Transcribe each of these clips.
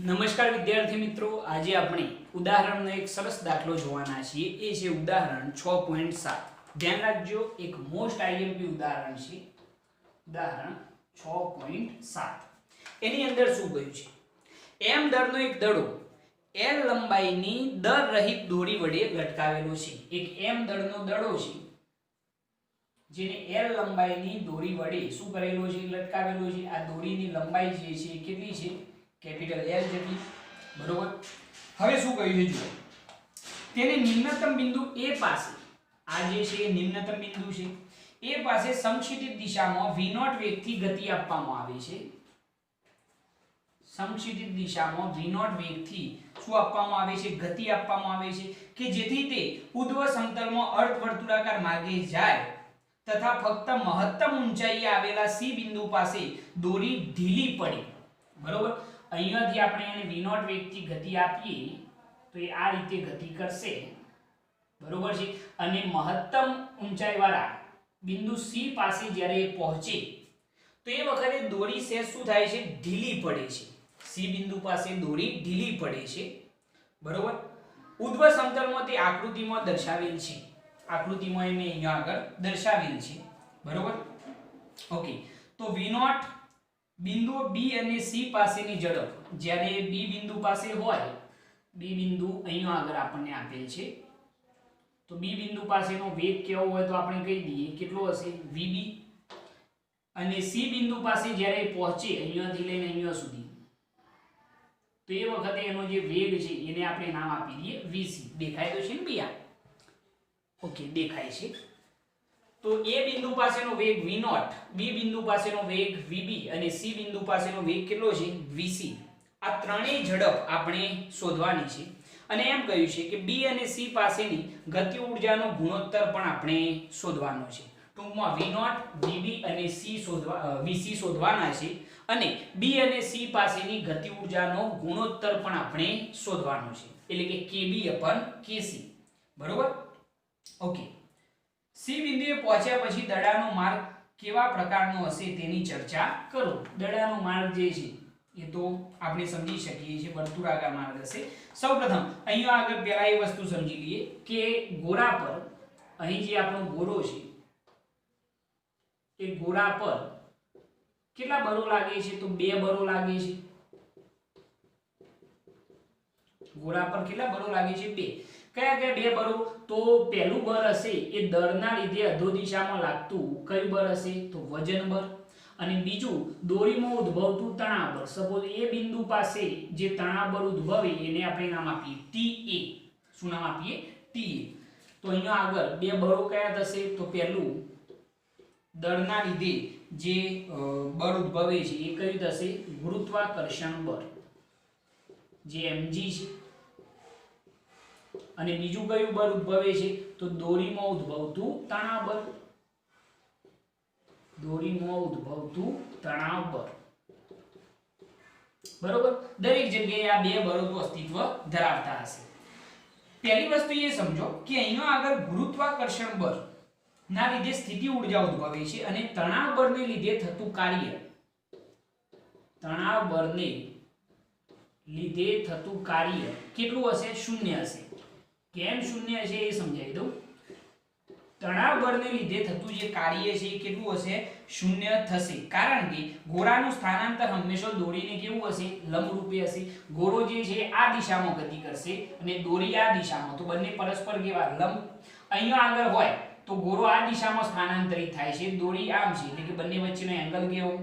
નમસ્કાર વિદ્યાર્થી મિત્રો, આજે આપણે ઉદાહરણનો એક સરસ દાખલો જોવાના છીએ. એ છે ઉદાહરણ 6.7. ધ્યાન રાખજો, એક મોસ્ટ આઈએમપી ઉદાહરણ છે. ઉદાહરણ 6.7. એની અંદર શું કહ્યું છે? m દરનો એક દડો l લંબાઈની દર રહિત દોરી વડે લટકાવેલો છે. એક m દળનો દડો છે જેને l લંબાઈની દોરી વડે શું કરેલો છે? લટકાવેલો છે. આ દોરીની લંબાઈ જે છે કેટલી છે? કેપિટલ L જેટલી. બરોબર. હવે શું કહ્યું છે જુઓ, તેને નિમ્નતમ બિંદુ A પાસે, આ જે છે નિમ્નતમ બિંદુ છે, A પાસે સમક્ષિતિજ દિશામાં v0 વેગથી ગતિ આપવામાં આવે છે. સમક્ષિતિજ દિશામાં v0 વેગથી શું આપવામાં આવે છે? ગતિ આપવામાં આવે છે કે જેથી તે ઉર્ધ્વ સમતલમાં અર્ધવર્તુળાકાર માર્ગે જાય તથા ફક્ત મહત્તમ ઊંચાઈએ આવેલા C બિંદુ પાસે દોરી ઢીલી પડે. બરોબર. અહીંયાથી આપણે એને v0 વેગથી ગતિ આપીએ તો એ આ રીતે ગતિ કરશે. બરોબર છે. અને મહત્તમ ઊંચાઈવાળા બિંદુ C પાસે જ્યારે એ પહોંચે તો એ વખતે દોરી સે શું થાય છે? ઢીલી પડે છે. C બિંદુ પાસે દોરી ઢીલી પડે છે. બરોબર. ઉર્ધ્વ સમતલમાં તે આકૃતિમાં દર્શાવેલ છે. આકૃતિમાં એને અહીંયા આગળ દર્શાવેલ છે. બરોબર. ઓકે. તો v0 બિંદુ B અને C પાસેની ઝડપ જ્યારે B બિંદુ પાસે હોય, B બિંદુ અહીંયા આગળ આપણને આપેલ છે, તો B બિંદુ પાસેનો વેગ કેવો હોય તો આપણે કહી દઈએ કેટલો હશે? vb. અને C બિંદુ પાસે જ્યારે પહોંચે અહીંયાથી લઈને અહીંયા સુધી તો એ વખતે એનો જે વેગ છે એને આપણે નામ આપી દઈએ vc. દેખાય તો છે ને ભૈયા? ઓકે, દેખાય છે. તો A બિંદુ પાસેનો વેગ v0, B બિંદુ પાસેનો વેગ vb અને C બિંદુ પાસેનો વેગ કેટલો છે? vc. આ ત્રણેય ઝડપ આપણે શોધવાની છે. અને એમ કહ્યું છે કે B અને C પાસેની ગતિ ઊર્જાનો ગુણોત્તર પણ આપણે શોધવાનો છે. ટૂંકમાં v0, vb અને vc શોધવાના છે અને B અને C પાસેની ગતિ ઊર્જાનો ગુણોત્તર પણ આપણે શોધવાનો છે. એટલે કે kb/kc. બરોબર. ઓકે. C બિંદુએ પહોંચ્યા પછી દડાનો માર્ગ કેવા પ્રકારનો હશે તેની ચર્ચા કરો. દડાનો માર્ગ જે છે એ તો આપણે સમજી શકીએ છીએ વર્તુળાકાર માર્ગ હશે. સૌપ્રથમ અહીંયા આગળ પહેલા એ વસ્તુ સમજી લઈએ કે ગોળા પર, અહીં જે આપણો ગોળો છે એ ગોળા પર કેટલા બળો લાગે છે? તો 2 બળો લાગે છે. ગોળા પર કેટલા બળો લાગે છે? 2. કયા કયા 2 બળો? તો પહેલું બળ હશે એ દળના લીધે અધો દિશામાં લાગતું કયું બળ હશે? તો વજન બળ. અને બીજું દોરીમાં ઉદ્ભવતું તણાવ બળ. સપોઝ એ બિંદુ પાસે જે તણાવ બળ ઉદ્ભવે એને આપણે નામ આપીએ TA. શું નામ આપીએ? TA. તો અહીંયા આગળ 2 બળો કયા થશે? તો પહેલું દળના લીધે જે બળ ઉદ્ભવે છે એ કયું થશે? ગુરુત્વાકર્ષણ બળ, જે mg છે. અને બીજું કયું બળ ઉદ્ભવે છે? તો દોરીમાં ઉદ્ભવતું તણાવ બળ. દોરીમાં ઉદ્ભવતું તણાવ બળ. બરોબર. દરેક જગ્યાએ આ 2 બળો તો અસ્તિત્વ ધરાવતા હશે. પહેલી વસ્તુ એ સમજો કે અહીંયા આગળ ગુરુત્વાકર્ષણ બળ ના લીધે સ્થિતિ ઊર્જા ઉદ્ભવે છે અને તણાવ બળને લીધે થતું કાર્ય, તણાવ બળને લીધે થતું કાર્ય કેટલું હશે? 0 હશે. કેમ 0 હશે એ સમજાવી દઉં. તણાવ બળને લીધે થતું જે કાર્ય છે એ કેટલું હશે? 0 થશે. કારણ કે ગોળાનું સ્થાનાંતર હંમેશા દોરીને કેવું હશે? લંબરૂપે હશે. ગોળો જે છે આ દિશામાં ગતિ કરશે અને દોરી આ દિશામાં, તો બંને પરસ્પર કેવા? લંબ. અહીંયા આગળ હોય તો ગોળો આ દિશામાં સ્થાનાંતરિત થાય છે, દોરી આમ છે, એટલે કે બંને વચ્ચેનો એંગલ કેવો?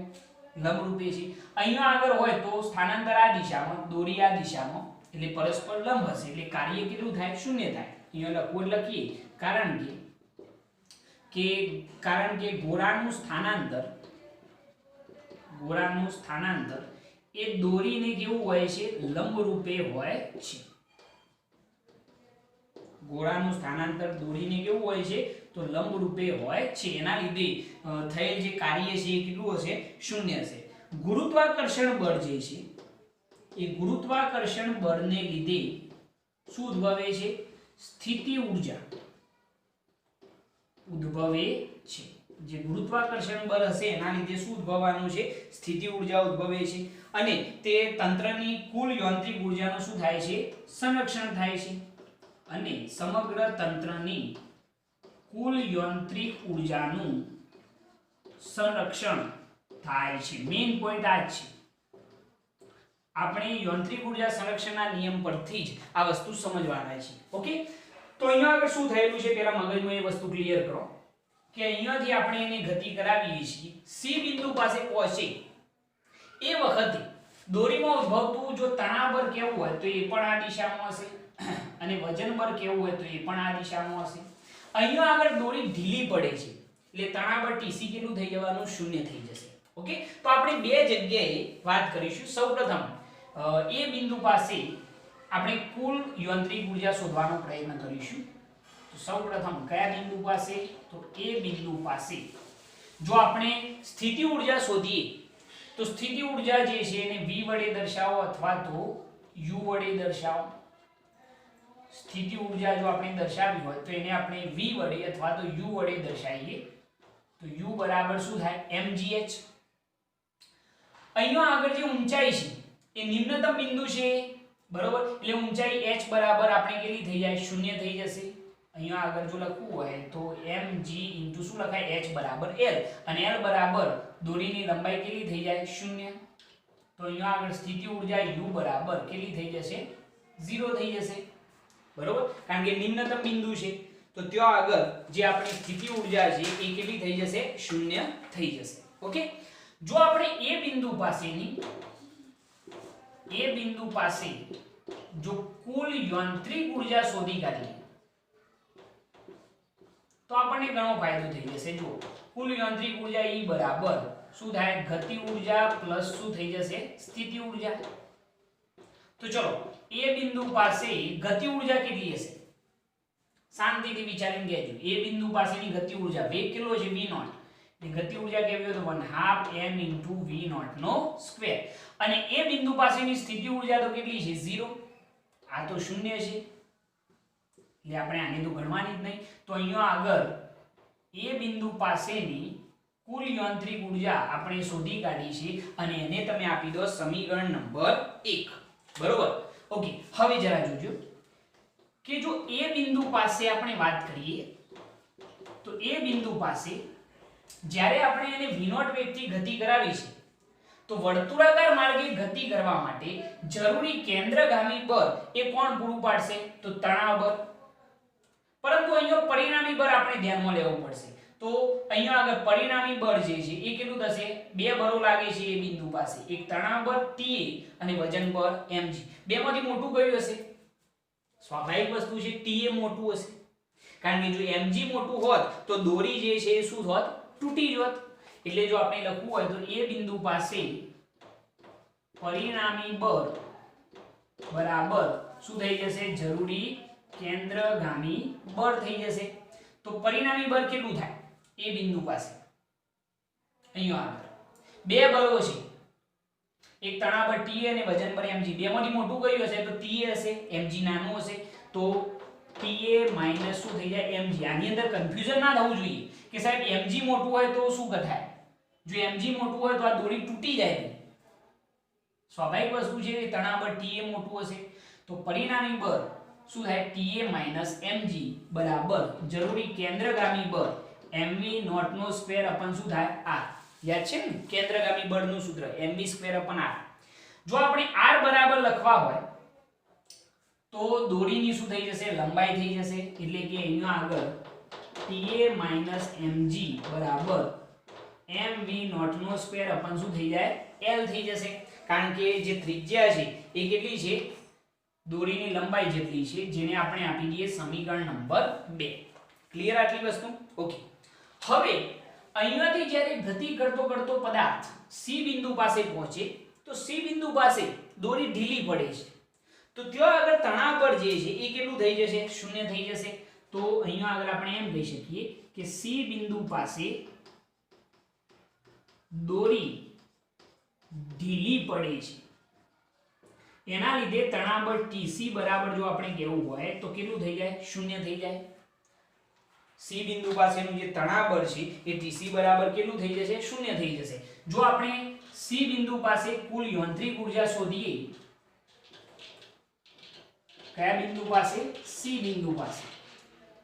લંબરૂપે છે. અહીંયા આગળ હોય તો સ્થાનાંતર આ દિશામાં, દોરી આ દિશામાં, એટલે પરસ્પર લંબ હશે, એટલે કાર્ય કેટલું થાય? 0 થાય. અહીંયા લખવું લખીએ કારણ કે ગોળાનું સ્થાનાંતર એ દોરીને કેવું હોય છે? લંબ રૂપે હોય છે. ગોળાનું સ્થાનાંતર દોરીને કેવું હોય છે? તો લંબ રૂપે હોય છે. એના લીધે થયેલ જે કાર્ય છે એ કેટલું હશે? 0 હશે. ગુરુત્વાકર્ષણ બળ જે છે એ ગુરુત્વાકર્ષણ બળને લીધે શું ઉદ્ભવે છે? સ્થિતિ ઊર્જા ઉદ્ભવે છે. જે ગુરુત્વાકર્ષણ બળ હશે એના લીધે શું ઉદ્ભવવાનું છે, સ્થિતિ ઊર્જા ઉદ્ભવે છે અને તે તંત્રની કુલ યાંત્રિક ઊર્જાનું શું થાય છે, સંરક્ષણ થાય છે અને સમગ્ર તંત્રની કુલ યાંત્રિક ઊર્જાનું સંરક્ષણ થાય છે. મેઇન પોઈન્ટ આ જ છે. આપણે યાંત્રિક ઊર્જા સંરક્ષણના નિયમ પરથી જ આ વસ્તુ સમજવાના છે. ઓકે, તો અહીંયા આગળ શું થયેલું છે પહેલા મગજમાં એ વસ્તુ ક્લિયર કરો કે અહીંયાથી આપણે એને ગતિ કરાવીએ છીએ સી બિંદુ પાસે પહોંચે એ વખતે દોરીમાં ઉદ્ભવતું જો તણાવ બળ કેવું હોય તો એ પણ આ દિશામાં હશે અને વજન બળ કેવું હોય તો એ પણ આ દિશામાં હશે. અહીંયા આગળ દોરી ઢીલી પડે છે એટલે તણાવ બળ TC કેટલું થઈ જવાનું, શૂન્ય થઈ જશે. ઓકે, તો આપણે બે જગ્યાએ વાત કરીશું. સૌપ્રથમ એ બિંદુ પાસે આપણે કુલ યાંત્રિક ઊર્જા શોધવાનો પ્રયત્ન કરીશું. તો સૌપ્રથમ કયા બિંદુ પાસે, તો એ બિંદુ પાસે જો આપણે સ્થિતિ ઊર્જા શોધીએ તો સ્થિતિ ઊર્જા જે છે એને V વડે દર્શાવો અથવા તો U વડે દર્શાવો. સ્થિતિ ઊર્જા જો આપણે દર્શાવી હોય તો એને આપણે V વડે અથવા તો U વડે દર્શાવીએ તો U બરાબર શું થાય, mgh. અહીંયા આગળ જે ઊંચાઈ છે એ નિમ્નતમ બિંદુ છે, બરોબર, એટલે ઊંચાઈ h બરાબર આપણે કેટલી થઈ જાય, શૂન્ય થઈ જશે. અહીંયા આગળ જો લખવું હોય તો mg * શું લખાય, h બરાબર l અને l બરાબર દોરીની લંબાઈ કેટલી થઈ જાય, શૂન્ય. તો અહીંયા આગળ સ્થિતિ ઊર્જા U બરાબર કેટલી થઈ જશે, 0 થઈ જશે, બરોબર, કારણ કે નિમ્નતમ બિંદુ છે તો ત્યાં આગળ જે આપણી સ્થિતિ ઊર્જા છે એ કેટલી થઈ જશે, શૂન્ય થઈ જશે. ઓકે, જો આપણે એ બિંદુ પાસે જો કુલ યાંત્રિક ઊર્જા શોધી કાઢીએ તો આપણને ઘણો ફાયદો થઈ જશે. જો કુલ યાંત્રિક ઊર્જા E બરાબર શું થાય, ગતિ ઊર્જા પ્લસ શું થઈ જશે, સ્થિતિ ઊર્જા. તો ચલો એ બિંદુ પાસે ગતિ ઊર્જા કેટલી હશે, શાંતિથી વિચારીને કહેજો. એ બિંદુ પાસેની ગતિ ઊર્જા વેગ કેટલો છે, v0. ગતિ ઊર્જા કેવી હોય તો 1/2 m * v0 નો સ્ક્વેર. અને એ બિંદુ પાસેની સ્થિતિ ઊર્જા તો કેટલી છે, 0. આ તો શૂન્ય છે એટલે આપણે આને તો ગણવાની જ નહીં. તો અહીંયા આગળ એ બિંદુ પાસેની કુલ યાંત્રિક ઊર્જા આપણે શોધી કાઢી છે અને એને તમે આપી દો સમીકરણ નંબર 1, બરોબર. ઓકે, હવે જરા જોજો કે જો એ બિંદુ પાસે આપણે વાત કરીએ તો એ બિંદુ પાસે જ્યારે આપણે એને v0 વેગથી ગતિ કરાવી છે તો વર્તુળાકાર માર્ગે ગતિ કરવા માટે જરૂરી કેન્દ્રગામી બળ એ કોણ પૂરું પાડશે, તો તણાવ બળ. પરંતુ અહીંયા પરિણામી બળ આપણે ધ્યાનમાં લેવું પડશે. તો અહીંયા આગળ પરિણામી બળ જે છે એ કેટલું થશે, બે બળો લાગે છે એ બિંદુ પાસે, એક તણાવ બળ Ta અને વજન બળ mg. બેમાંથી મોટું કયું હશે, સ્વાભાવિક વસ્તુ છે Ta મોટું હશે, કારણ કે જો mg મોટું હોત તો દોરી જે છે એ શું હોત, તૂટી જોત. એટલે જો આપણે લખવું હોય તો એ બિંદુ પાસે પરિણામી બળ બરાબર શું થઈ જશે, જરૂરી કેન્દ્રગામી બળ થઈ જશે. તો પરિણામી બળ કેટલું થાય એ બિંદુ પાસે, અહીંયા આગળ બે બળો છે, એક તણાવ બળ Ta અને વજન બળ mg. બેમાંથી મોટું કયું હશે, તો Ta હશે, mg નાનું હશે. તો Ta - શું થઈ જાય, mg. આની અંદર કન્ફ્યુઝન ના થવું જોઈએ કે સાહેબ mg મોટું હોય તો શું થાય. જો mg મોટું હોય તો આ દોરી તૂટી જાય. સ્વાભાવિક વસ્તુ છે કે તણાવ બળ Ta મોટું હશે તો પરિણામી બળ શું થાય, Ta - mg બરાબર જરૂરી કેન્દ્રગામી બળ mv0 નો સ્ક્વેર અપન શું થાય, r. યાદ છે ને કેન્દ્રગામી બળનું સૂત્ર mv² અપન r. જો આપણે r બરાબર લખવા હોય તો દોરીની શું થઈ જશે, લંબાઈ થઈ જશે. એટલે કે અહીંયા આગળ Ta - mg બરાબર mv0 નો સ્ક્વેર અપન શું થઈ જાય, l થઈ જશે. કારણ કે જે ત્રિજ્યા છે એ કેટલી છે, દોરીની લંબાઈ જેટલી છે, જેને આપણે આપી દઈએ સમીકરણ નંબર 2. ક્લિયર આટલી વસ્તુ? ઓકે, હવે અહીંયાથી જ્યારે ગતિ કરતો કરતો પદાર્થ C બિંદુ પાસે પહોંચે તો C બિંદુ પાસે દોરી ઢીલી પડે છે તો ત્યાં આગળ તણાવ બળ જે છે એ કેટલું થઈ જશે, શૂન્ય થઈ જશે. તો અહીંયા આગળ આપણે એમ કહી શકીએ કે C બિંદુ પાસે દોરી ઢીલી પડે છે, એના લીધે તણાવ બળ Tc બરાબર જો આપણે કહેવું હોય તો કેટલું થઈ જાય, શૂન્ય થઈ જાય. સી બિંદુ પાસેનું જે તણાવ બળ છે એ ટીસી બરાબર કેટલું થઈ જશે? 0 થઈ જશે. જો આપણે સી બિંદુ પાસે કુલ યાંત્રિક ઊર્જા શોધીએ, કયા બિંદુ પાસે? સી બિંદુ પાસે,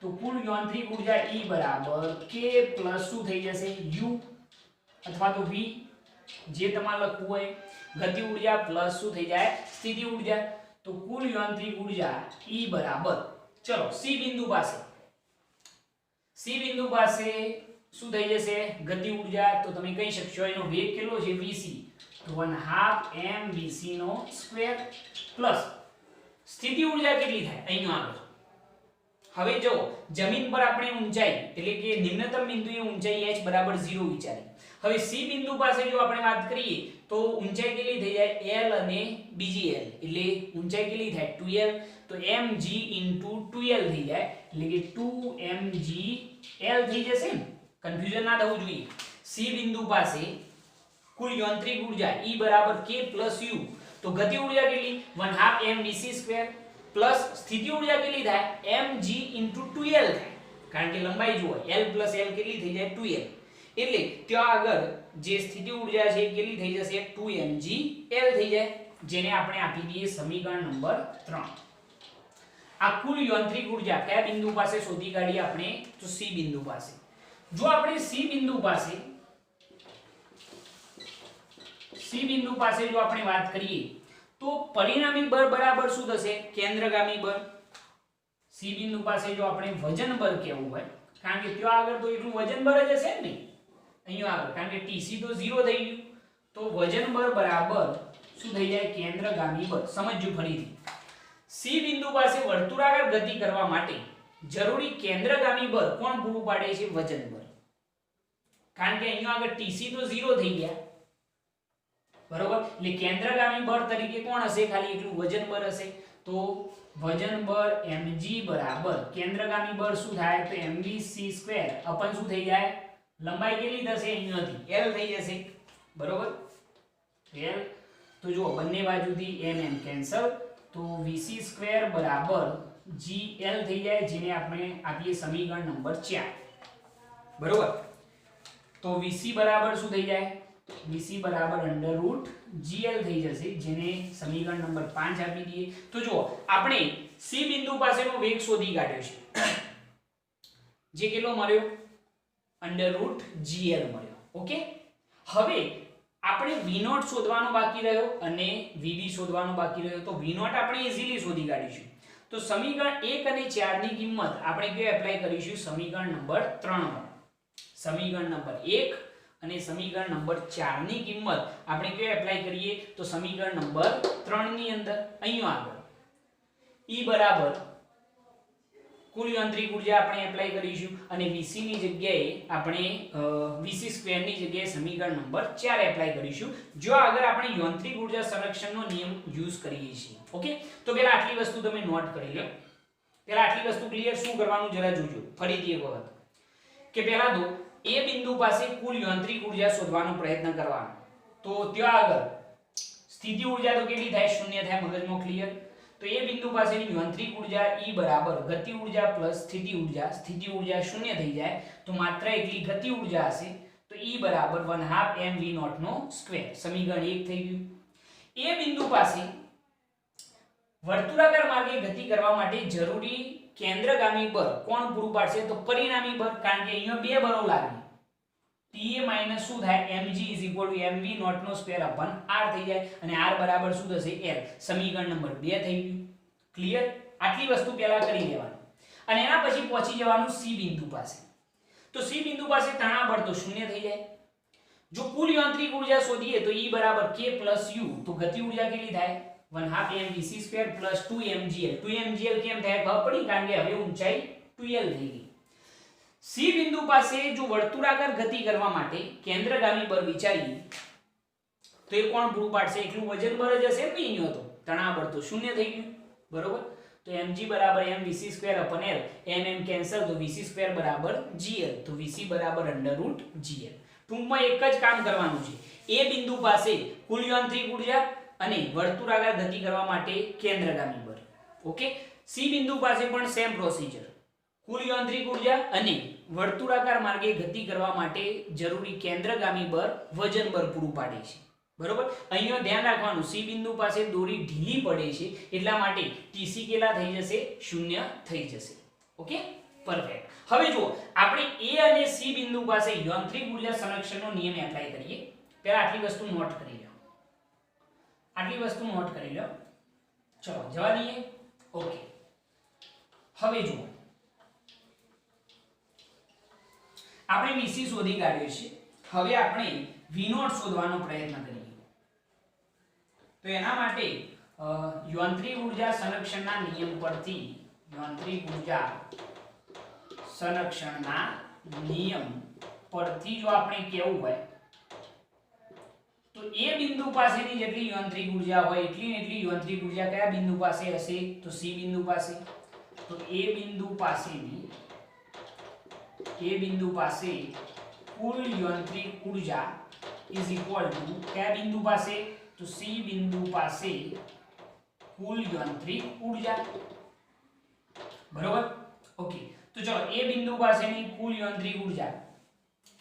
તો કુલ યાંત્રિક ઊર્જા E બરાબર K પ્લસ શું થઈ જશે? U અથવા તો V, જે તમારે લખવું હોય. ગતિ ઊર્જા પ્લસ શું થઈ જાય? સ્થિતિ ઊર્જા. તો કુલ યાંત્રિક ઊર્જા E બરાબર, ચલો સી બિંદુ પાસે શું થઈ જશે? ગતિ ઊર્જા. તો તમે કહી શકશો એનો વેગ કેટલો છે? vc, તો 1/2 mvc નો સ્ક્વેર પ્લસ સ્થિતિ ઊર્જા કેટલી થાય? અહીંયા આગળ હવે જો જમીન પર આપણે ઊંચાઈ એટલે કે નિમ્નતમ બિંદુએ ઊંચાઈ h બરાબર 0 વિચારી. હવે સી બિંદુ પાસે જો આપણે વાત કરીએ તો ઊંચાઈ કેટલી થઈ જાય? l અને બીજી l, એટલે ઊંચાઈ કેટલી થાય? 2l. તો mg * 2l થઈ જાય, એટલે કે 2mgl થઈ જશે ને. કન્ફ્યુઝન ના થવું જોઈએ. સી બિંદુ પાસે કુલ યાંત્રિક ઊર્જા E બરાબર K પ્લસ U, તો ગતિ ઊર્જા કેટલી? 1/2 mvc² પ્લસ સ્થિતિ ઊર્જા કેટલી થાય? mg * 2l થાય, કારણ કે લંબાઈ જુઓ, l પ્લસ l કેટલી થઈ જાય? 2l. એટલે ત્યાં આગળ જે સ્થિતિ ઊર્જા છે એ કેટલી થઈ જશે? 2mgl થઈ જાય, જેને આપણે આપી દઈએ સમીકરણ નંબર 3. આ કુલ યાંત્રિક ઊર્જા કયા બિંદુ પાસે શોધી કાઢીએ આપણે? તો સી બિંદુ પાસે. જો આપણે સી બિંદુ પાસે જો આપણે વાત કરીએ તો પરિણામી બળ બરાબર શું થશે? કેન્દ્રગામી બળ. સી બિંદુ પાસે જો આપણે વજન બળ કેવું હોય, કારણ કે ત્યાં આગળ તો એટલું વજન બળ જ હશે ને, અહીંયા આગળ કારણ કે ટીસી તો 0 થઈ ગયું, તો વજન બળ બરાબર શું થઈ જાય? કેન્દ્રગામી બળ. સમજજો ફરીથી. સી બિંદુ પાસે વર્તુળાકાર ગતિ કરવા માટે જરૂરી કેન્દ્રગામી બળ કોણ પૂરું પાડે છે? વજન બળ. કારણ કે અહીંયા આગળ ટીસી તો 0 થઈ ગયા, બરોબર, એટલે કેન્દ્રગામી બળ તરીકે કોણ હશે? ખાલી એટલું વજન બળ હશે. તો વજન બળ mg બરાબર કેન્દ્રગામી બળ શું થાય? તો mvc² અપન શું થઈ જાય? લંબાઈ કેટલી થશે? અહીંયાથી l થઈ જશે, બરોબર, l. તો જો બંને બાજુથી mm કેન્સલ, તો vc² બરાબર gl થઈ જાય, જેને આપણે આપીએ સમીકરણ નંબર 4, બરોબર. તો vc બરાબર શું થઈ જાય? vc બરાબર √gl થઈ જશે, જેને સમીકરણ નંબર 5 આપી દઈએ. તો જો આપણે સી બિંદુ પાસેનો વેગ શોધી કાઢ્યો છે, જે કેટલો મળ્યો? √gl મળ્યો. ઓકે, હવે આપણે v0 શોધવાનો બાકી રહ્યો અને vb શોધવાનો બાકી રહ્યો. તો v0 આપણે ઈઝીલી શોધી કાઢીશું. તો સમીકરણ 1 અને 4 ની કિંમત આપણે કયો એપ્લાય કરીશું? સમીકરણ નંબર 3 માં. સમીકરણ નંબર 1 અને સમીકરણ નંબર 4 ની કિંમત આપણે કયો એપ્લાય કરીએ? તો સમીકરણ નંબર 3 ની અંદર અહીંયા આગળ E બરાબર કુલ યાંત્રિક ઊર્જા આપણે એપ્લાય કરીશું અને vc ની જગ્યાએ આપણે vc² ની જગ્યાએ સમીકરણ નંબર 4 એપ્લાય કરીશું, જો આગળ આપણે યાંત્રિક ઊર્જા સંરક્ષણનો નિયમ યુઝ કરીએ છીએ. ઓકે, તો પહેલા આટલી વસ્તુ તમે નોટ કરી લો. પહેલા આટલી વસ્તુ ક્લિયર શું કરવાનું જરા જોજો ફરીથી એક વખત, કે પહેલા તો એ બિંદુ પાસે કુલ યાંત્રિક ઊર્જા શોધવાનો પ્રયત્ન કરવાનો. તો ત્યાં આગળ સ્થિતિ ઊર્જા તો કેટલી થાય? 0 થાય, મગજમાં ક્લિયર. તો એ બિંદુ પાસેની યાંત્રિક ઊર્જા E બરાબર ગતિ ઊર્જા પ્લસ સ્થિતિ ઊર્જા. સ્થિતિ ઊર્જા 0 થઈ જાય તો માત્ર એકલી ગતિ ઊર્જા હશે, તો E બરાબર 1/2 mv0 નો સ્ક્વેર. સમીકરણ 1 થઈ ગયું. એ બિંદુ પાસે વર્તુળાકાર માર્ગે ગતિ કરવા માટે જરૂરી કેન્દ્રગામી બળ કોણ પૂરું પાડશે? તો પરિણામી બળ, કારણ કે અહીંયા બે બળો લાગે. Ta માઈનસ શું થાય? mg mv0 નો સ્ક્વેર અપન r થઈ જાય, અને r બરાબર શું થશે? l. સમીકરણ નંબર 2 થઈ ગયું. ક્લિયર? આટલી વસ્તુ પહેલા કરી લેવાની અને એના પછી પહોંચી જવાનું સી બિંદુ પાસે. તો સી બિંદુ પાસે તણાવ બળ તો 0 થઈ જાય. જો કુલ યાંત્રિક ઊર્જા શોધીએ તો E બરાબર K પ્લસ U, તો ગતિ ઊર્જા કેટલી થાય? 1/2 mvc² પ્લસ 2mgl. 2mgl કેમ થાય? ખબર પડી, કારણ કે હવે ઊંચાઈ 2l થઈ ગઈ. સી બિંદુ પાસે જો વર્તુળાકાર ગતિ કરવા માટે કેન્દ્રગામી બળ વિચારીએ તો એ કોણ પૂરું પાડશે? એકલું વજન બળ જ હશે ને, અહીંયા તો તણાવ બળ તો 0 થઈ ગયું, બરોબર. તો mg બરાબર mvc² upon l, mm cancel, તો vc² બરાબર gl, તો vc બરાબર √gl. ટૂંકમાં એક જ કામ કરવાનું છે. એ બિંદુ પાસે કુલ યાંત્રિક ઊર્જા અને વર્તુળાકાર ગતિ કરવા માટે કેન્દ્રગામી બળ. ઓકે, સી બિંદુ પાસે પણ સેમ પ્રોસીજર. કુલ યાંત્રિક ઉર્જા અને વર્તુળાકાર માર્ગે ગતિ કરવા માટે જરૂરી કેન્દ્રગામી બળ વજન બળ પૂરું પાડે છે. બરોબર. અહીંયા ધ્યાન રાખવાનું સી બિંદુ પાસે દોરી ઢીલી પડે છે એટલા માટે TC કેટલા થઈ જશે? 0 થઈ જશે. Okay, perfect. હવે જુઓ આપણે A અને C બિંદુ પાસે યાંત્રિક ઉર્જા સંરક્ષણનો નિયમ એપ્લાય કરીએ. પહેલા આટલી વસ્તુ નોટ કરી લો. આટલી વસ્તુ નોટ કરી લો. ચલો જવા દઈએ. ઓકે. હવે જુઓ આપણે VC શોધી કાઢ્યો છે. હવે આપણે V0 શોધવાનો પ્રયત્ન કરીએ. તો એના માટે યાંત્રિક ઉર્જા સંરક્ષણના નિયમ પરથી જો આપણે કેવું હોય તો A બિંદુ પાસેની જેટલી યાંત્રિક ઉર્જા હોય એટલી ને એટલી યાંત્રિક ઉર્જા કયા બિંદુ પાસે હશે? તો C બિંદુ પાસે. તો A બિંદુ પાસે કુલ યાંત્રિક ઉર્જા ઇઝ ઇક્વલ ટુ કયા બિંદુ પાસે? તો C બિંદુ પાસે કુલ યાંત્રિક ઉર્જા. બરોબર. ઓકે, તો ચલો A બિંદુ પાસેની કુલ યાંત્રિક ઉર્જા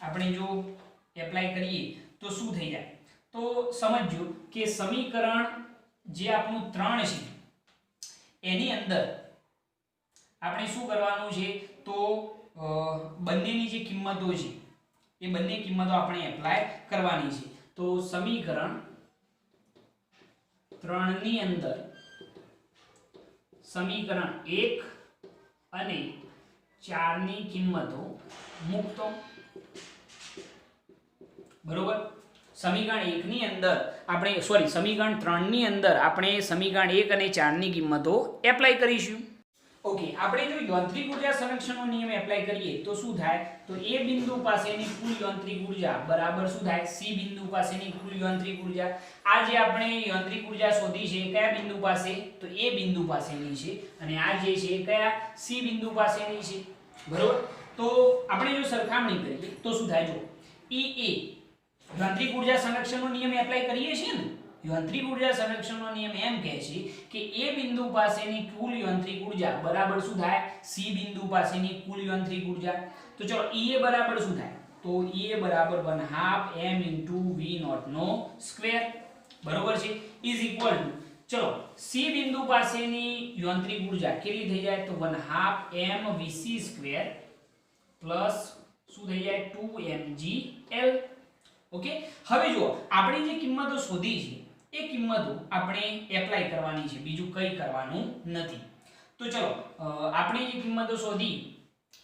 આપણે જો એપ્લાય કરીએ તો શું થઈ જાય? તો સમજજો કે સમીકરણ જે આપણું 3 છે એની અંદર આપણે શું કરવાનું છે? તો બંનેની જે કિંમતો છે એ બંને કિંમતો આપણે એપ્લાય કરવાની છે. તો સમીકરણ 3 ની અંદર સમીકરણ 1 અને 4 ની કિંમતો મૂકતો. બરોબર. સમીકરણ 1 ની અંદર આપણે સમીકરણ 3 ની અંદર આપણે સમીકરણ 1 અને 4 ની કિંમતો એપ્લાય કરીશું. ઓકે, આપણે જો યાંત્રિક ઉર્જા સંરક્ષણનો નિયમ એપ્લાય કરીએ તો શું થાય? તો A બિંદુ પાસેની કુલ યાંત્રિક ઉર્જા બરાબર શું થાય? C બિંદુ પાસેની કુલ યાંત્રિક ઉર્જા. આ જે આપણે યાંત્રિક ઉર્જા શોધી છે કયા બિંદુ પાસે? તો A બિંદુ પાસેની છે અને આ જે છે કયા? C બિંદુ પાસેની છે. બરોબર. તો આપણે જો સરખામણી કરીએ તો શું થાય? જો EA યાંત્રિક ઉર્જા સંરક્ષણનો નિયમ એપ્લાય કરીએ છીએ ને, યાંત્રિક ઉર્જા સંરક્ષણનો નિયમ એમ કહે છે કે A બિંદુ પાસેની કુલ યાંત્રિક ઉર્જા બરાબર શું થાય? C બિંદુ પાસેની કુલ યાંત્રિક ઉર્જા. તો ચલો EA બરાબર શું થાય? તો EA બરાબર 1/2 m * V0 નો સ્ક્વેર. બરોબર છે, ઇઝ ઇક્વલ ટુ ચલો C બિંદુ પાસેની યાંત્રિક ઉર્જા કેટલી થઈ જાય? તો 1/2 m Vc² પ્લસ શું થઈ જાય? 2mgl. ઓકે. હવે જો આપણે જે કિંમતો શોધી છે એ કિંમતો આપણે એપ્લાય કરવાની છે, બીજું કંઈ કરવાનું નથી. તો ચલો આપણે જે કિંમતો શોધી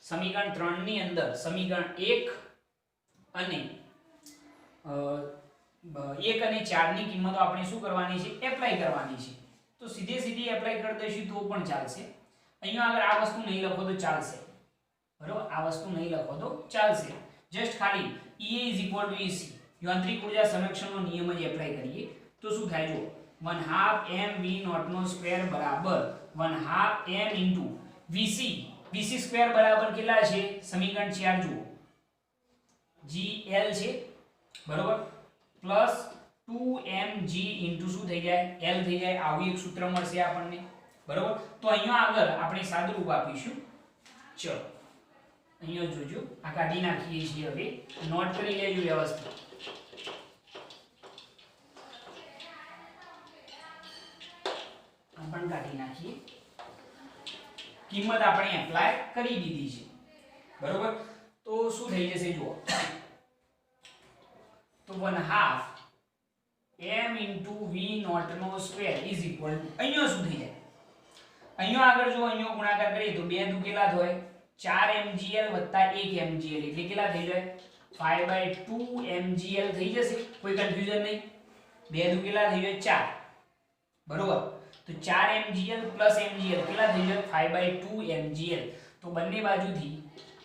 સમીકરણ 3 ની અંદર સમીકરણ 1 અને 4 ની કિંમતો આપણે શું કરવાની છે? એપ્લાય કરવાની છે. તો સીધી એપ્લાય કરી દઈશું તો પણ ચાલશે. અહીંયા આગળ આ વસ્તુ નહીં લખો તો ચાલશે. બરોબર. આ વસ્તુ નહીં લખો તો ચાલશે. જસ્ટ ખાલી EA EC યાંત્રિક ઉર્જા સંરક્ષણનો નિયમ જ એપ્લાય કરીએ તો શું થાય? જો 1/2 m V0 નો સ્ક્વેર બરાબર 1/2 m Vc² બરાબર કેટલા છે? સમીકરણ 4 જુઓ gl છે. બરોબર. પ્લસ 2mg શું થઈ જાય? l થઈ જાય. આવું એક સૂત્ર મળશે આપણને. બરોબર. તો અહીંયા આગળ આપણે સાદુરૂપ આપીશું. ચલો અહીંયા જોજો, આ કાઢી નાખીએ છીએ. હવે નોટ કરી લેજો વ્યવસ્થિત. આ પણ કાઢી નાખીએ. કિંમત આપણે એપ્લાય કરી દીધી છે. બરોબર. તો શું થઈ જશે? જુઓ તો 1/2 m * V0 નો સ્ક્વેર ઇઝ ઇક્વલ ટુ અહીંયા શું થઈ જાય? અહીંયા આગળ જો અહીંયા ગુણાકાર કરીએ તો 2 દુ કેટલા થાય? 4mgl + 1mgl એટલે કેટલા થઈ જાય? 5/2 mgl થઈ જશે. કોઈ કન્ફ્યુઝન નહીં. 2 દુ કેટલા થઈ જાય? 4. બરોબર. તો 4mgl + mgl કેટલા થઈ જાય? 5/2 mgl. તો બંને બાજુથી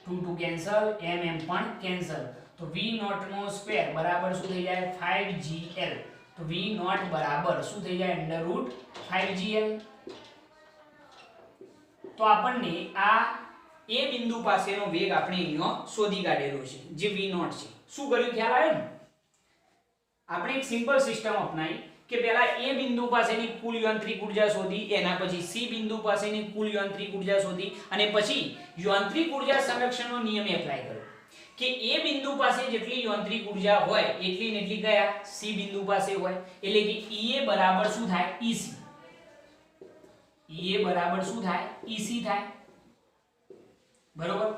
2 કેન્સલ, mm પણ કેન્સલ. તો V0 નો સ્ક્વેર બરાબર શું થઈ જાય? 5gl. તો V0 બરાબર શું થઈ જાય? √5gl. તો આપણને આ A બિંદુ પાસેનો વેગ આપણે અહીંયા શોધી કાઢેલો છે જે V0 છે. શું કર્યું? ખ્યાલ આવ્યો ને? આપણે એક સિમ્પલ સિસ્ટમ અપનાવી કે પહેલા એ બિંદુ પાસેની કુલ યાંત્રિક ઉર્જા શોધી, એના પછી સી બિંદુ પાસેની કુલ યાંત્રિક ઉર્જા શોધી અને પછી યાંત્રિક ઉર્જા સંરક્ષણનો નિયમ એપ્લાય કર્યો કે એ બિંદુ પાસે જેટલી યાંત્રિક ઉર્જા હોય એટલી ને એટલી કયા સી બિંદુ પાસે હોય, એટલે કે EA બરાબર શું થાય EC, EA બરાબર શું થાય EC થાય, બરોબર.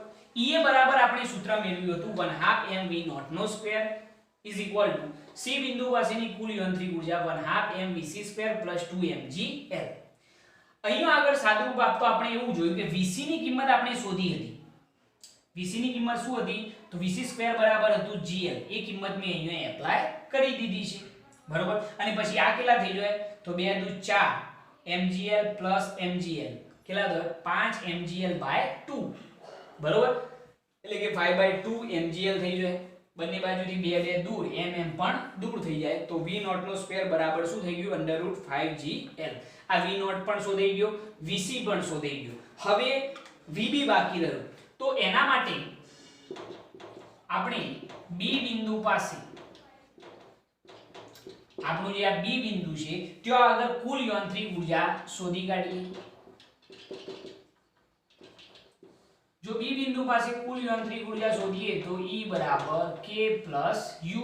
EA બરાબર આપણે સૂત્ર મેળવ્યું હતું 1/2 mv0 નો square is equal to C બિંદુ પાસેની કુલ યાંત્રિક ઉર્જા 1/2 mvc² + 2mgl. અહીંયા આગળ સાદુરૂપ આપતો આપણે એવું જોયું કે vc ની કિંમત આપણે શોધી હતી. vc ની કિંમત શું હતી તો vc² બરાબર હતું gl, એ કિંમત મેં અહીંયા એપ્લાય કરી દીધી છે, બરોબર. અને પછી આ કેટલા થઈ જાય તો 2 દુ 4 mgl + mgl કેટલા થાય 5 mgl/2, બરોબર. એટલે કે 5/2 mgl થઈ જાય, બંને બાજુથી 2 દૂર mm પણ દૂર થઈ જાય તો v0 નો સ્ક્વેર બરાબર શું થઈ ગયું √5gl. આ v0 પણ શોધાઈ ગયો, vc પણ શોધાઈ ગયો. હવે vb બાકી રહ્યો, તો એના માટે આપણે b બિંદુ પાસે આપણું જે આ b બિંદુ છે ત્યાં આગળ કુલ યાંત્રિક ઉર્જા શોધી કાઢીએ. જો b બિંદુ પાસે કુલ યાંત્રિક ઉર્જા શોધીએ તો E બરાબર k + u,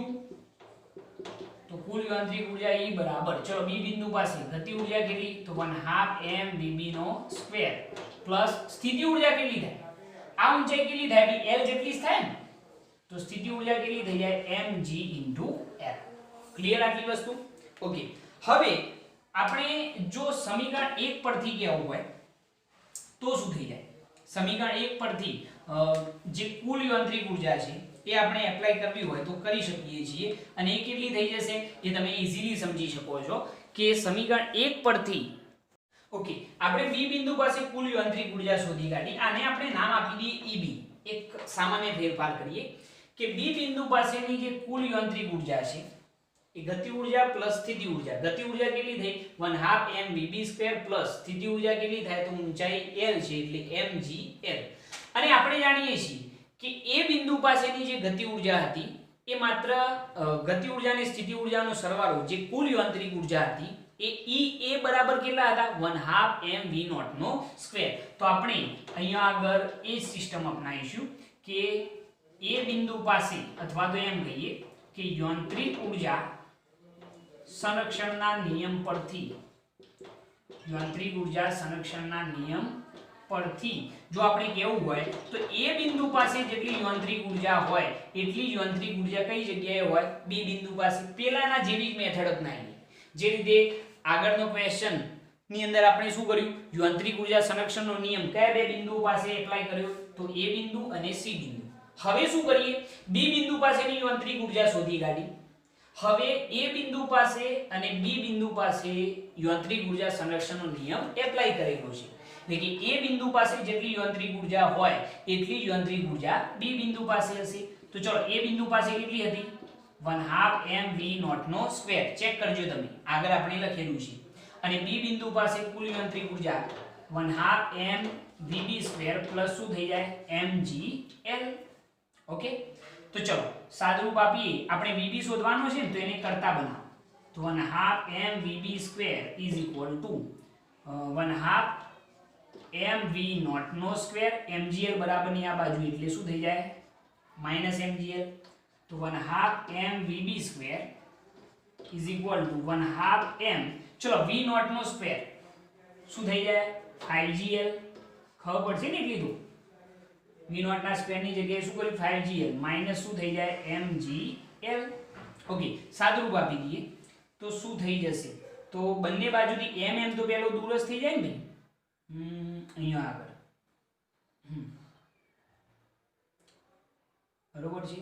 તો કુલ યાંત્રિક ઉર્જા E બરાબર, ચલો b બિંદુ પાસે ગતિ ઉર્જા કેટલી તો 1/2 mvb નો સ્ક્વેર પ્લસ સ્થિતિ ઉર્જા કેટલી થાય, આ ઊંચાઈ કેટલી થાય બી L જેટલી જ થાય ને, તો સ્થિતિ ઉર્જા કેટલી થઈ જાય mg * L. ક્લિયર આટલી વસ્તુ? ઓકે. હવે આપણે જો સમીકરણ 1 પરથી કહેવું હોય તો શું થઈ જાય, સમીકરણ 1 પરથી જે કુલ યાંત્રિક ઉર્જા છે એ આપણે એપ્લાય કરવી હોય તો કરી શકીએ છીએ, અને એ કેટલી થઈ જશે એ તમે ઈઝીલી સમજી શકો છો કે સમીકરણ 1 પરથી ઓકે આપણે b બિંદુ પાસે કુલ યાંત્રિક ઉર્જા શોધી કાઢી, આને આપણે નામ આપી દઈએ EB. એક સામાન્ય ફેરફાર કરીએ કે b બિંદુ પાસેની જે કુલ યાંત્રિક ઉર્જા છે એ ગતિ ઉર્જા પ્લસ સ્થિતિ ઉર્જા, ગતિ ઉર્જા કેટલી થઈ 1/2 mvb² પ્લસ સ્થિતિ ઉર્જા કેટલી થાય તો ઊંચાઈ L છે એટલે mgl. અને આપણે જાણીએ છીએ કે એ બિંદુ પાસેની જે ગતિ ઉર્જા હતી એ માત્ર ગતિ ઉર્જા અને સ્થિતિ ઉર્જાનો સરવાળો, જે કુલ યાંત્રિક ઉર્જા હતી એ EA બરાબર કેટલા હતા 1/2 mv0 નો સ્ક્વેર. તો આપણે અહીંયા આગળ એ સિસ્ટમ અપનાવીશું કે એ બિંદુ પાસે અથવા તો એમ કહીએ કે યાંત્રિક ઉર્જા સંરક્ષણના નિયમ પરથી, યાંત્રિક ઉર્જા સંરક્ષણના નિયમ પરથી જો આપણે કહેવું હોય તો એ બિંદુ પાસે જેટલી યાંત્રિક ઉર્જા હોય એટલી યાંત્રિક ઉર્જા કઈ જગ્યાએ હોય બી બિંદુ પાસે. પેલાના જેવી જ મેથડ અપનાવી, જે રીતે આગળનો ક્વેશ્ચન ની અંદર આપણે શું કર્યું યાંત્રિક ઉર્જા સંરક્ષણનો નિયમ કયા બે બિંદુઓ પાસે એપ્લાય કર્યો તો એ બિંદુ અને સી બિંદુ. હવે શું કરીએ બી બિંદુ પાસેની યાંત્રિક ઉર્જા શોધી કાઢી. હવે એ બિંદુ પાસે અને બી બિંદુ પાસે યાંત્રિક ઉર્જા સંરક્ષણનો નિયમ એપ્લાય કરેલો છે, એટલે કે એ બિંદુ પાસે જેટલી યાંત્રિક ઉર્જા હોય એટલી યાંત્રિક ઉર્જા બી બિંદુ પાસે હશે. તો ચલો એ બિંદુ પાસે કેટલી હતી 1/2 mv0 નો સ્ક્વેર, ચેક કરજો તમે આગળ આપણે લખેલું છે, અને બી બિંદુ પાસે કુલ યાંત્રિક ઉર્જા 1/2 mvb² પ્લસ શું થઈ જાય mgl. ઓકે. તો ચલો સાદુરૂપ આપીએ, આપણે vb શોધવાનો છે ને તો એને કરતા બનાવો, તો 1/2 mvb² = 1/2 mv0 નો સ્ક્વેર, mgl બરાબર ની આ બાજુ એટલે શું થઈ જાય -mgl. તો 1/2 mvb² = 1/2 m, ચલો v0 નો સ્ક્વેર શું થઈ જાય 5gl. ખબર પડશે ને એટલી તો v0 ના સ્ક્વેર ની જગ્યાએ શું કર્યું 5gl માઈનસ શું થઈ જાય mgl. ઓકે સાદુરૂપ આપી દઈએ તો શું થઈ જશે, તો બંને બાજુથી mm તો પેલો દૂર જ થઈ જાય ને ભાઈ, અહીંયા આગળ બરોબર છે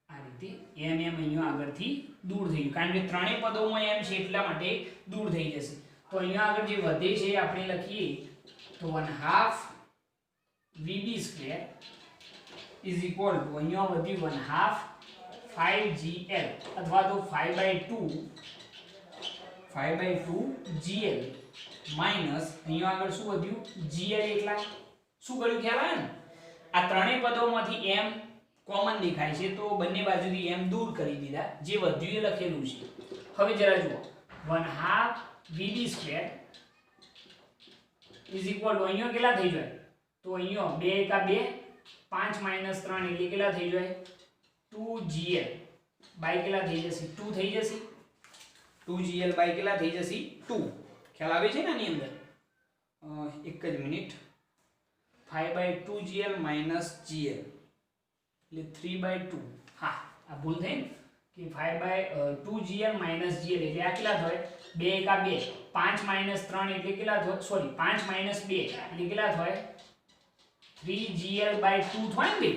આ રીતે mm અહીંયા આગળથી દૂર થઈ ગયું, કારણ કે ત્રણેય પદોમાં m છે એટલા માટે દૂર થઈ જશે. તો અહીંયા આગળ જે વધે છે આપણે લખીએ તો 1/2 vb² = અહીંયા વધ્યું 1/2 5gl અથવા તો 5/2 માઈનસ અહીંયા આગળ શું વધ્યું gl. એટલા શું કર્યું ખ્યાલ આવે ને, આ ત્રણેય પદોમાંથી m કોમન દેખાય છે તો બંને બાજુથી m દૂર કરી દીધા, જે વધ્યું એ લખેલું છે. હવે જરા જુઓ 1/2 VB² ઇઝ ઇક્વલ ટુ અહીંયા કેટલા થઈ જાય તો અહીંયા 2 એકા 2 5 - 3 એટલે કેટલા થઈ જાય 2gl બાય કેટલા થઈ જશે 2 થઈ જશે 2gl બાય કેટલા થઈ જશે 2 ખ્યાલ આવે છે ને આની અંદર એક જ મિનિટ 5/2gl - gl એટલે 3/2 હા આ ભૂલ થઈ ને કે 5/2gl - gl એટલે આ કેટલા થાય 2 એકા 2 5 - 3 એટલે કેટલા થાય સોરી 5 - 2 એટલે કેટલા થાય 3gl/2 થાય ને બે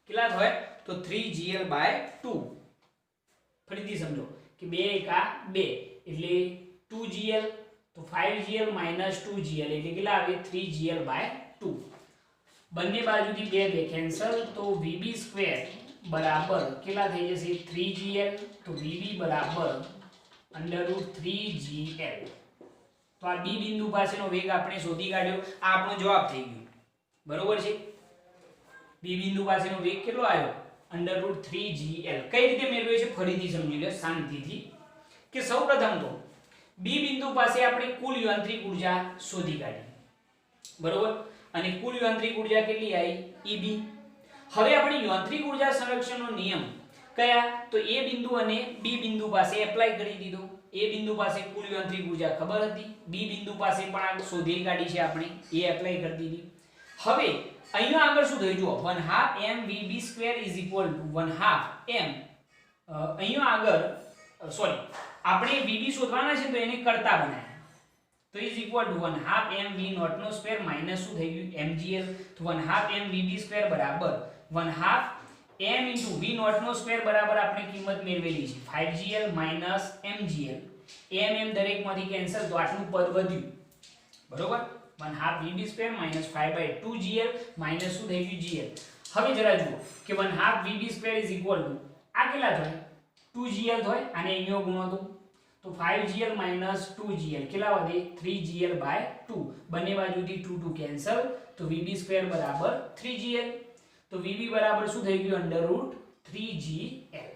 કેટલા થાય તો 3gl/2 ફરીથી સમજો કે 2 એકા 2 એટલે 2gl તો 5gl - 2gl એટલે કેટલા આવે 3gl/2 બંને બાજુથી 2 2 કેન્સલ તો VB² બરાબર કેટલા થઈ જશે 3gl તો VB બરાબર √3gl તો આ B બિંદુ પાસેનો વેગ આપણે શોધી કાઢ્યો આ આપણો જવાબ થઈ ગયો બરોબર છે B બિંદુ પાસેનો વેગ કેટલો આવ્યો √3gl કઈ રીતે મેળવ્યો છે ફરીથી સમજી લો શાંતિથી કે સૌપ્રથમ તો B બિંદુ પાસે આપણે કુલ યાંત્રિક ઊર્જા શોધી કાઢી બરોબર અને કુલ યાંત્રિક ઊર્જા કેટલી આવી EB હવે આપણે યાંત્રિક ઊર્જા સંરક્ષણનો નિયમ કયા તો A બિંદુ અને B બિંદુ પાસે એપ્લાય કરી દીધો A બિંદુ પાસે કુલ યાંત્રિક ઊર્જા ખબર હતી B બિંદુ પાસે પણ આ શોધી કાઢી છે આપણે એ એપ્લાય કરી દીધી હવે અહીંયા આગળ શું થયું જુઓ 1/2 mvb² = 1/2 m અહીંયા આગળ સોરી આપણે VB શોધવાના છે તો એને કરતા બનાવ્યા તો = 1/2 mv0 નો સ્ક્વેર માઈનસ શું થઈ ગયું mgl તો 1/2 mvb² બરાબર 1/2 m * v0 નો સ્ક્વેર બરાબર આપણે કિંમત મેળવેલી છે 5gl - mgl m દરેકમાંથી કેન્સલ તો આટલું પદ વધ્યું બરોબર 1/2 VB² - 5/2gl માઈનસ શું થઈ ગયું gl હવે જરા જુઓ કે 1/2 VB² = આ કેટલા થાય 2gl થાય આને અહીંયા ગુણો તો 5gl - 2gl કેટલા વધે 3gl/2 બંને બાજુથી 2 2 કેન્સલ તો VB² બરાબર 3gl તો VB બરાબર શું થઈ ગયું √3gl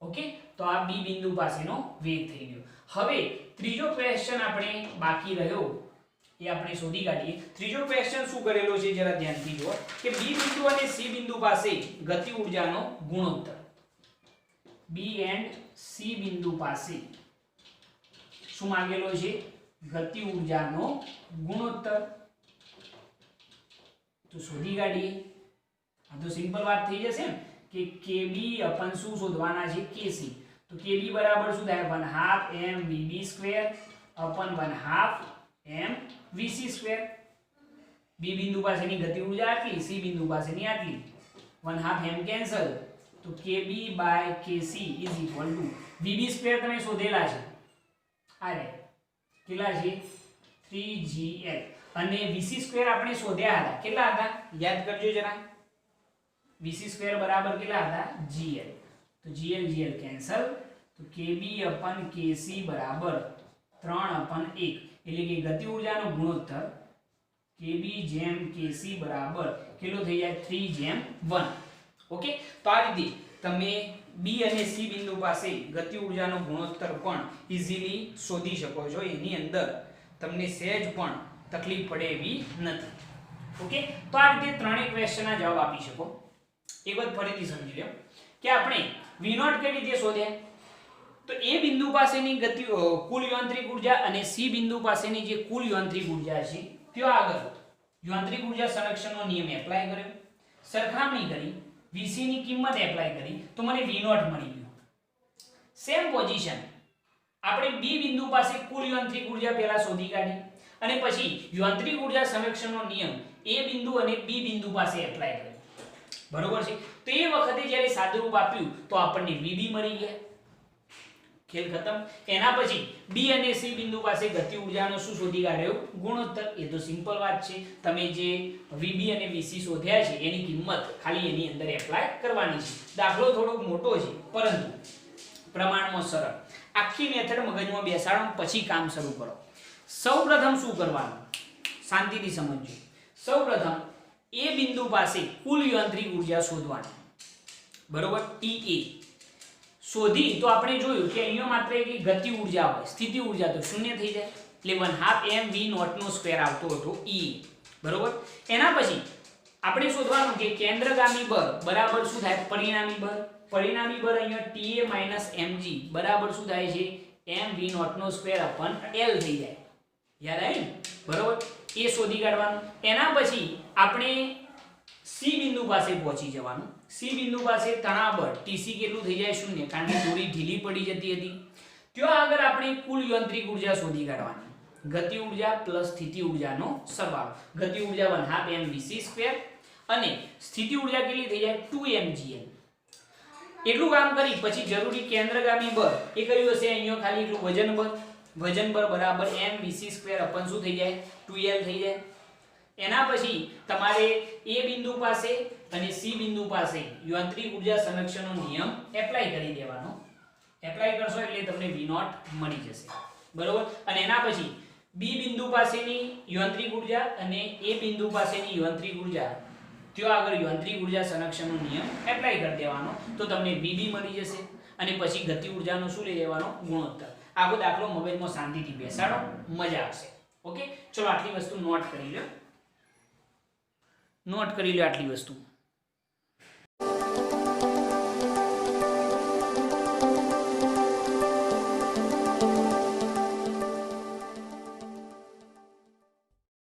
ઓકે તો આ B બિંદુ પાસેનો વેગ થઈ ગયો હવે ત્રીજો ક્વેશ્ચન આપણે બાકી રહ્યો એ આપણે શોધી કાઢીએ ત્રીજો ક્વેશ્ચન શું કરેલો છે જરા ધ્યાનથી જુઓ કે B બિંદુ અને C બિંદુ પાસે ગતિ ઊર્જાનો ગુણોત્તર B and C બિંદુ પાસે શું માંગેલો છે ગતિ ઊર્જાનો ગુણોત્તર તો શોધી કાઢીએ આ તો સિમ્પલ વાત થઈ જશે ને કે KB अपन શું શોધવાના છે KC તો KB બરાબર શું થાય 1/2 mvb² अपन 1/2 mvc² B બિંદુ પાસેની ગતિ ઊર્જા આટલી C બિંદુ પાસેની આટલી 1/2 m કેન્સલ તો KB/KC = VB² તમે શોધેલા છે આરે કેટલા છે 3gl અને VC² આપણે શોધ્યા હતા કેટલા હતા યાદ કરજો જરા VC² બરાબર કેટલા હતા gl તો gl કેન્સલ તો KB/KC બરાબર 3/1 એટલે કે ગતિ ઊર્જાનો ગુણોત્તર KB/KC બરાબર કેટલો થઈ જાય 3:1 ઓકે તો આ રીતે તમે B અને C બિંદુ પાસે ગતિ ઊર્જાનો ગુણોત્તર પણ ઈઝીલી શોધી શકો છો એની અંદર તમને સહેજ પણ તકલીફ પડે એવી નથી ઓકે તો આ રીતે ત્રણેય ક્વેશ્ચનના જવાબ આપી શકો એક વાત ફરીથી સમજી લો કે આપણે V0 કઈ રીતે શોધ્યા તો A બિંદુ પાસેની ગતિ કુલ યાંત્રિક ઊર્જા અને C બિંદુ પાસેની જે કુલ યાંત્રિક ઊર્જા છે त्यो આગળ યાંત્રિક ઊર્જા સંરક્ષણનો નિયમ એપ્લાય કર્યો સરખામણી કરી VC ની કિંમત એપ્લાય કરી તો મને V0 મળી ગયો સેમ પોઝિશન આપણે B બિંદુ પાસે કુલ યાંત્રિક ઊર્જા પહેલા શોધી કાઢી અને પછી યાંત્રિક ઊર્જા સંરક્ષણનો નિયમ A બિંદુ અને B બિંદુ પાસે એપ્લાય કર્યો બરોબર છે તો એ વખતે જ્યારે સાદુરૂપ આપ્યું તો આપણને VB મળી ગયા ખેલ ખતમ એના પછી B અને C બિંદુ પાસે ગતિ ઊર્જાનો શું શોધી કાઢ્યો ગુણોત્તર એ તો સિમ્પલ વાત છે તમે જે VB અને VC શોધ્યા છે એની કિંમત ખાલી એની અંદર એપ્લાય કરવાની છે દાખલો થોડો મોટો છે પરંતુ પ્રમાણમાં સરળ આખી મેથડ મગજમાં બેસાડો પછી કામ શરૂ કરો સૌપ્રથમ શું કરવાનું શાંતિથી સમજજો સૌપ્રથમ A બિંદુ પાસે કુલ યાંત્રિક ઊર્જા શોધવાની બરોબર TA શોધી તો આપણે જોયું કે અહીંયા માત્ર એક ગતિ ઊર્જા હોય, સ્થિતિ ઊર્જા તો શૂન્ય થઈ જાય, એટલે 1/2 mv0 નો સ્ક્વેર આવતો હતો E, બરોબર. એના પછી આપણે શોધવાનું કે કેન્દ્રગામી બળ બરાબર શું થાય, પરિણામી બળ. પરિણામી બળ અહીંયા Ta - mg બરાબર શું થાય છે, mv0 નો સ્ક્વેર અપન L થઈ જાય. યાદ આવ્યું ને, બરોબર. એ શોધી કાઢવાનું. એના પછી આપણે C બિંદુ પાસે પહોંચી જવાનું. C બિંદુ પાસે તણાવ બળ Tc કેટલું થઈ જાય, શૂન્ય, કારણ કે દોરી ઢીલી પડી જતી હતી. ત્યાં આગળ આપણે કુલ યાંત્રિક ઊર્જા શોધી કાઢવાની. ગતિ ઊર્જા પ્લસ સ્થિતિ ઊર્જાનો સરવાળો. ગતિ ઊર્જા 1/2 mvc² અને સ્થિતિ ઊર્જા કેટલી થઈ જાય, 2mgn. એટલું કામ કરી પછી જરૂરી કેન્દ્રગામી બળ એ કયું હશે, અહીંયા ખાલી એટલું વજન બળ. વજન બળ બરાબર mvc² અપન શું થઈ જાય, 2l થઈ જાય. એના પછી તમારે A બિંદુ પાસે અને C બિંદુ પાસે યાંત્રિક ઊર્જા સંરક્ષણનો નિયમ એપ્લાય કરી દેવાનો. એપ્લાય કરશો એટલે તમને V0 મળી જશે, બરોબર. અને એના પછી B બિંદુ પાસેની યાંત્રિક ઊર્જા અને A બિંદુ પાસેની યાંત્રિક ઊર્જા, ત્યાં આગળ યાંત્રિક ઊર્જા સંરક્ષણનો નિયમ એપ્લાય કરી દેવાનો તો તમને VB મળી જશે. અને પછી ગતિ ઊર્જાનો શું લઈ લેવાનો, ગુણોત્તર. આખો દાખલો મગજમાં શાંતિથી બેસાડો, મજા આવશે. ઓકે, ચલો આટલી વસ્તુ નોટ કરી લો. નોટ કરી લો આટલી વસ્તુ.